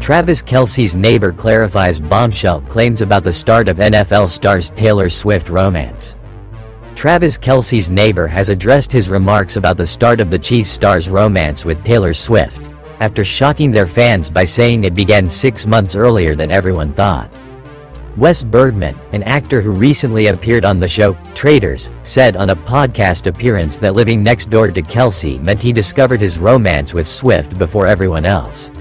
Travis Kelce's neighbor clarifies bombshell claims about the start of NFL stars Taylor Swift romance. Travis Kelce's neighbor has addressed his remarks about the start of the Chiefs star's romance with Taylor Swift, after shocking their fans by saying it began 6 months earlier than everyone thought. Wes Bergmann, an actor who recently appeared on the show Traitors, said on a podcast appearance that living next door to Kelce meant he discovered his romance with Swift before everyone else.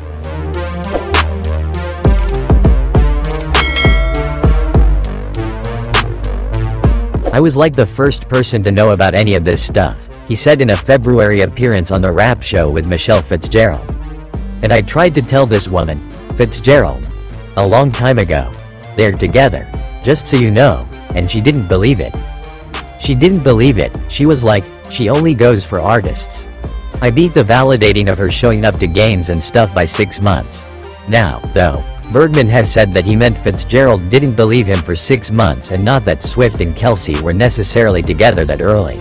"I was like the first person to know about any of this stuff," he said in a February appearance on The Rap Show with Michelle Fitzgerald. "And I tried to tell this woman, Fitzgerald, a long time ago. They're together, just so you know, and she didn't believe it. She didn't believe it. She was like, she only goes for artists. I beat the validating of her showing up to games and stuff by 6 months. Now, though, Bergmann has said that he meant Fitzgerald didn't believe him for 6 months and not that Swift and Kelce were necessarily together that early.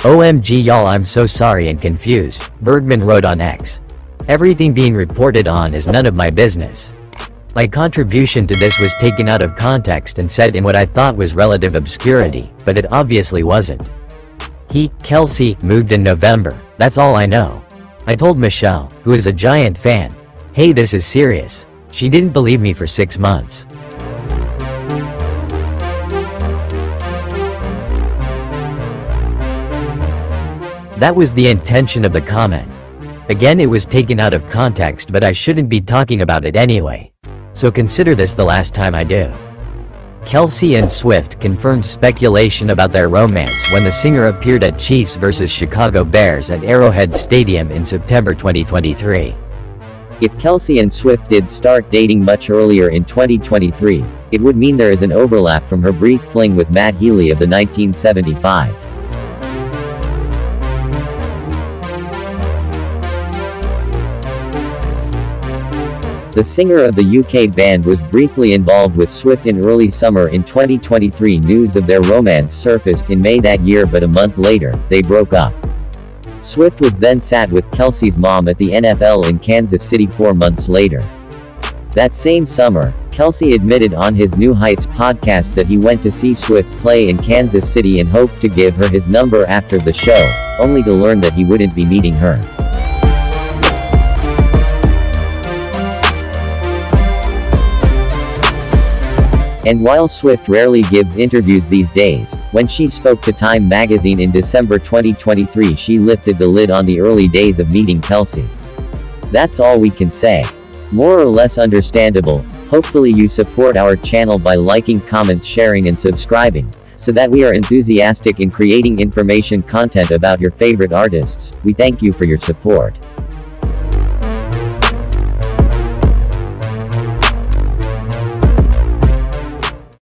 "OMG y'all, I'm so sorry and confused," Bergmann wrote on X. "Everything being reported on is none of my business. My contribution to this was taken out of context and said in what I thought was relative obscurity, but it obviously wasn't. Kelce, moved in November, that's all I know. I told Michelle, who is a giant fan, hey, this is serious. She didn't believe me for 6 months. That was the intention of the comment. Again, it was taken out of context, but I shouldn't be talking about it anyway. So consider this the last time I do." Kelce and Swift confirmed speculation about their romance when the singer appeared at Chiefs vs. Chicago Bears at Arrowhead Stadium in September 2023. If Kelce and Swift did start dating much earlier in 2023, it would mean there is an overlap from her brief fling with Matt Healy of the 1975. The singer of the UK band was briefly involved with Swift in early summer in 2023. News of their romance surfaced in May that year, but a month later, they broke up. Swift was then sat with Kelce's mom at the NFL in Kansas City 4 months later. That same summer, Kelce admitted on his New Heights podcast that he went to see Swift play in Kansas City and hoped to give her his number after the show, only to learn that he wouldn't be meeting her. And while Swift rarely gives interviews these days, when she spoke to Time magazine in December 2023, she lifted the lid on the early days of meeting Kelce. "That's all we can say. More or less understandable. Hopefully you support our channel by liking, comments, sharing and subscribing, so that we are enthusiastic in creating information content about your favorite artists. We thank you for your support."